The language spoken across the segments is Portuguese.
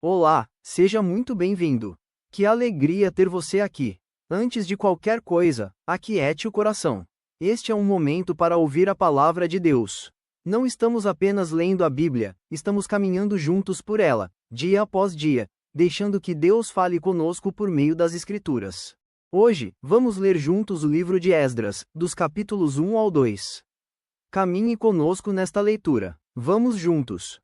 Olá, seja muito bem-vindo. Que alegria ter você aqui. Antes de qualquer coisa, aquiete o coração. Este é um momento para ouvir a palavra de Deus. Não estamos apenas lendo a Bíblia, estamos caminhando juntos por ela, dia após dia, deixando que Deus fale conosco por meio das Escrituras. Hoje, vamos ler juntos o livro de Esdras, dos capítulos 1 ao 2. Caminhe conosco nesta leitura. Vamos juntos.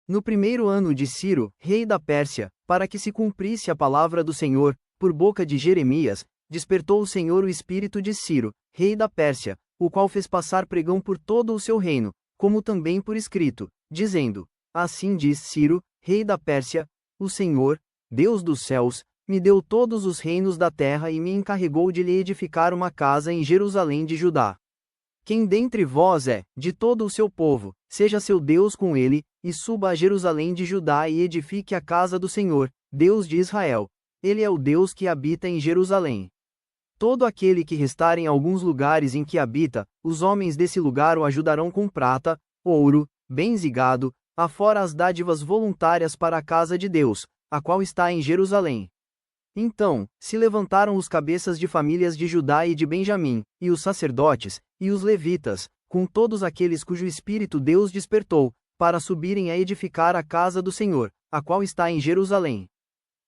No primeiro ano de Ciro, rei da Pérsia, para que se cumprisse a palavra do Senhor, por boca de Jeremias, despertou o Senhor o espírito de Ciro, rei da Pérsia, o qual fez passar pregão por todo o seu reino, como também por escrito, dizendo: Assim diz Ciro, rei da Pérsia, o Senhor, Deus dos céus, me deu todos os reinos da terra e me encarregou de lhe edificar uma casa em Jerusalém de Judá. Quem dentre vós é, de todo o seu povo, seja seu Deus com ele, e suba a Jerusalém de Judá e edifique a casa do Senhor, Deus de Israel. Ele é o Deus que habita em Jerusalém. Todo aquele que restar em alguns lugares em que habita, os homens desse lugar o ajudarão com prata, ouro, bens e gado, afora as dádivas voluntárias para a casa de Deus, a qual está em Jerusalém. Então, se levantaram os cabeças de famílias de Judá e de Benjamim, e os sacerdotes, e os levitas, com todos aqueles cujo espírito Deus despertou, para subirem a edificar a casa do Senhor, a qual está em Jerusalém.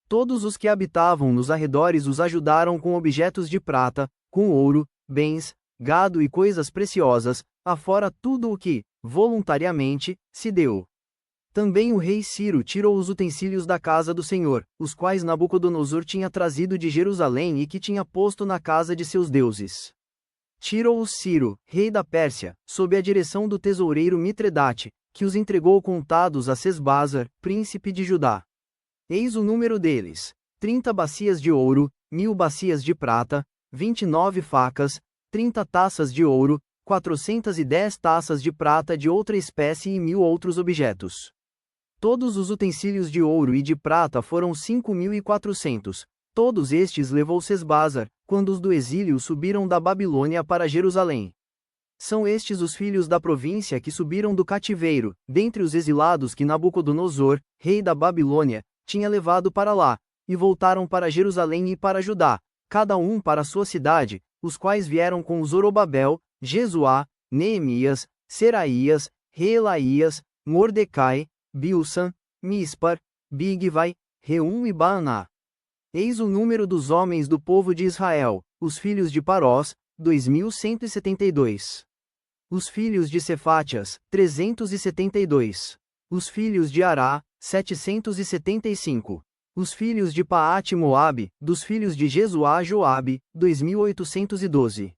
Todos os que habitavam nos arredores os ajudaram com objetos de prata, com ouro, bens, gado e coisas preciosas, afora tudo o que, voluntariamente, se deu. Também o rei Ciro tirou os utensílios da casa do Senhor, os quais Nabucodonosor tinha trazido de Jerusalém e que tinha posto na casa de seus deuses. Tirou-os Ciro, rei da Pérsia, sob a direção do tesoureiro Mitredate, que os entregou contados a Sesbazar, príncipe de Judá. Eis o número deles: 30 bacias de ouro, 1000 bacias de prata, 29 facas, 30 taças de ouro, 410 taças de prata de outra espécie e 1000 outros objetos. Todos os utensílios de ouro e de prata foram 5.400. Todos estes levou Sesbazar, quando os do exílio subiram da Babilônia para Jerusalém. São estes os filhos da província que subiram do cativeiro, dentre os exilados que Nabucodonosor, rei da Babilônia, tinha levado para lá, e voltaram para Jerusalém e para Judá, cada um para sua cidade, os quais vieram com Zorobabel, Jesuá, Neemias, Seraías, Reelaías, Mordecai, Bilsan, Mispar, Bigvai, Reum e Baaná. Eis o número dos homens do povo de Israel, os filhos de Parós, 2.172. Os filhos de Cefatias, 372. Os filhos de Ará, 775. Os filhos de Paate-Moabe, dos filhos de Jesuá Joabe, 2.812.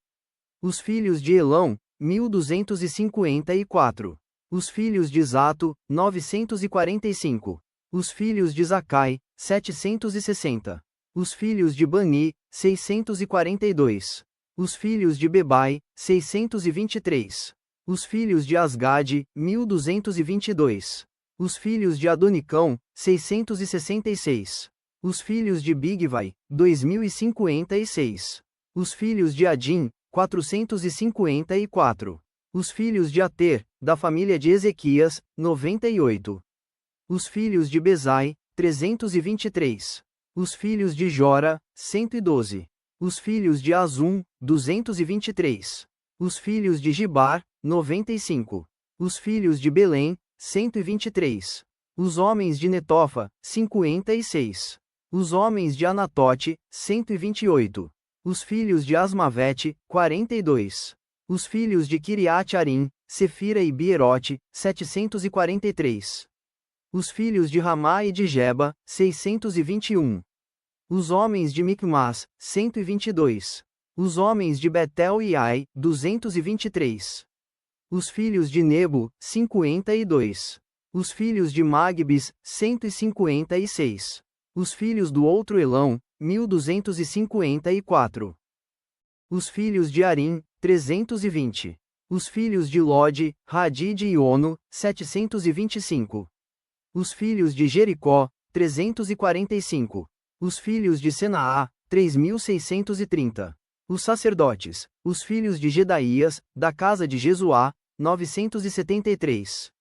Os filhos de Elão, 1.254. Os filhos de Zato, 945. Os filhos de Zacai, 760. Os filhos de Bani, 642. Os filhos de Bebai, 623. Os filhos de Asgade, 1.222. Os filhos de Adonicão, 666. Os filhos de Bigvai, 2.056. Os filhos de Adim, 454. Os filhos de Ater, da família de Ezequias, 98. Os filhos de Bezai, 323. Os filhos de Jora, 112. Os filhos de Azum, 223. Os filhos de Gibar, 95. Os filhos de Belém, 123. Os homens de Netofa, 56. Os homens de Anatote, 128. Os filhos de Asmavete, 42. Os filhos de Kiriat-Arim, Sefira e Bierote, 743. Os filhos de Ramá e de Geba, 621. Os homens de Micmas, 122. Os homens de Betel e Ai, 223. Os filhos de Nebo, 52. Os filhos de Magbis, 156. Os filhos do outro Elão, 1.254. Os filhos de Arim, 320. Os filhos de Lode, Hadid e Ono, 725. Os filhos de Jericó, 345. Os filhos de Senaá, 3.630. Os sacerdotes, os filhos de Gedaías, da casa de Jesuá, 973.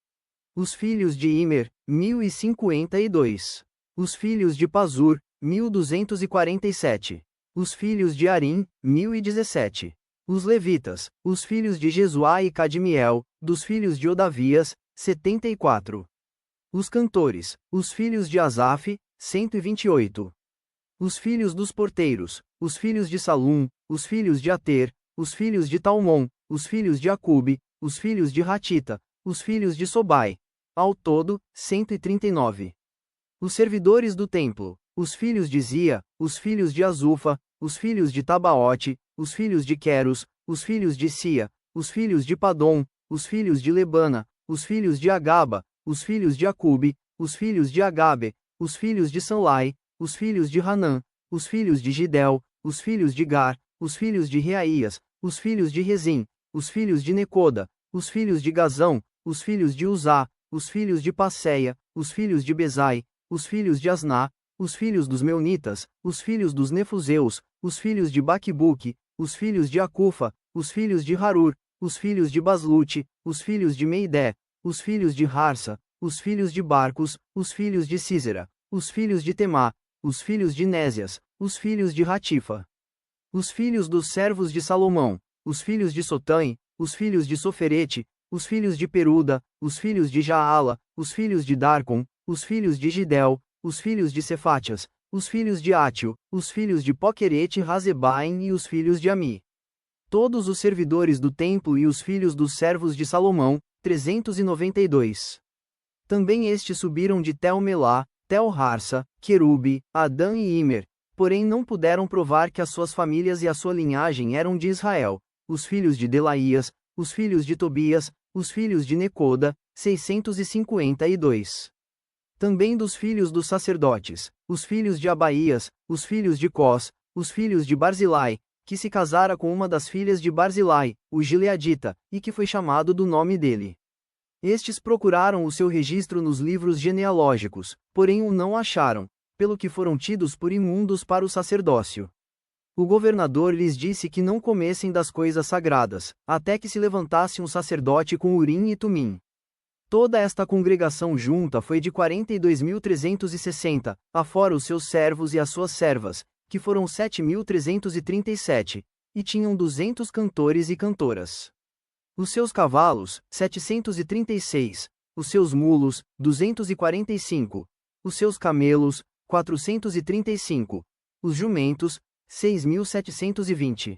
Os filhos de Imer, 1052. Os filhos de Pazur, 1247. Os filhos de Arim, 1017. Os levitas, os filhos de Jesuá e Cadmiel, dos filhos de Odavias, 74. Os cantores, os filhos de Asaf, 128. Os filhos dos porteiros, os filhos de Salum, os filhos de Ater, os filhos de Talmon, os filhos de Acube, os filhos de Ratita, os filhos de Sobai. Ao todo, 139. Os servidores do templo, os filhos de Zia, os filhos de Azufa, os filhos de Tabaote, os filhos de Queros, os filhos de Sia, os filhos de Padom, os filhos de Lebana, os filhos de Agaba, os filhos de Acube, os filhos de Agabe, os filhos de Sanlai, os filhos de Hanã, os filhos de Gidel, os filhos de Gar, os filhos de Reaías, os filhos de Rezim, os filhos de Necoda, os filhos de Gazão, os filhos de Uzá, os filhos de Passeia, os filhos de Bezai, os filhos de Asná, os filhos dos Meunitas, os filhos dos Nefuseus, os filhos de Baquibuque, os filhos de Acufa, os filhos de Harur, os filhos de Baslute, os filhos de Meidé, os filhos de Harsa, os filhos de Barcos, os filhos de Císera, os filhos de Temá, os filhos de Nésias, os filhos de Ratifa. Os filhos dos servos de Salomão, os filhos de Sotã, os filhos de Soferete, os filhos de Peruda, os filhos de Jaala, os filhos de Darcon, os filhos de Gidel, os filhos de Cefatias, os filhos de Átio, os filhos de Poquerete Razebaim e os filhos de Ami. Todos os servidores do templo e os filhos dos servos de Salomão, 392. Também estes subiram de Tel-Melá, Tel-Harsa, Querube, Adã e Imer, porém não puderam provar que as suas famílias e a sua linhagem eram de Israel, os filhos de Delaías, os filhos de Tobias, os filhos de Necoda, 652. Também dos filhos dos sacerdotes, os filhos de Abaías, os filhos de Cós, os filhos de Barzilai, que se casara com uma das filhas de Barzilai, o Gileadita, e que foi chamado do nome dele. Estes procuraram o seu registro nos livros genealógicos, porém o não acharam, pelo que foram tidos por imundos para o sacerdócio. O governador lhes disse que não comessem das coisas sagradas, até que se levantasse um sacerdote com Urim e Tumim. Toda esta congregação junta foi de 42.360, afora os seus servos e as suas servas, que foram 7.337, e tinham 200 cantores e cantoras. Os seus cavalos, 736, os seus mulos, 245, os seus camelos, 435, os jumentos, 6.720.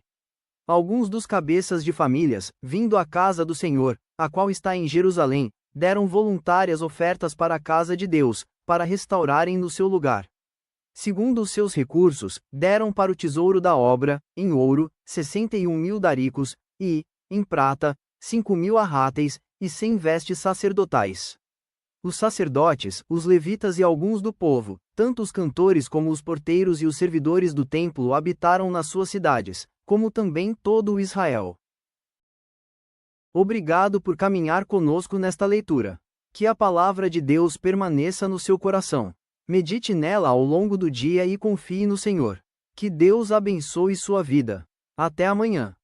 Alguns dos cabeças de famílias, vindo à casa do Senhor, a qual está em Jerusalém, deram voluntárias ofertas para a casa de Deus, para restaurarem no seu lugar. Segundo os seus recursos, deram para o tesouro da obra, em ouro, 61.000 daricos, e, em prata, 5.000 arráteis, e 100 vestes sacerdotais. Os sacerdotes, os levitas e alguns do povo, tanto os cantores como os porteiros e os servidores do templo habitaram nas suas cidades, como também todo o Israel. Obrigado por caminhar conosco nesta leitura. Que a palavra de Deus permaneça no seu coração. Medite nela ao longo do dia e confie no Senhor. Que Deus abençoe sua vida. Até amanhã.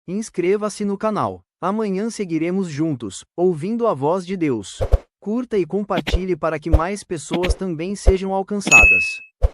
Inscreva-se no canal. Amanhã seguiremos juntos, ouvindo a voz de Deus. Curta e compartilhe para que mais pessoas também sejam alcançadas.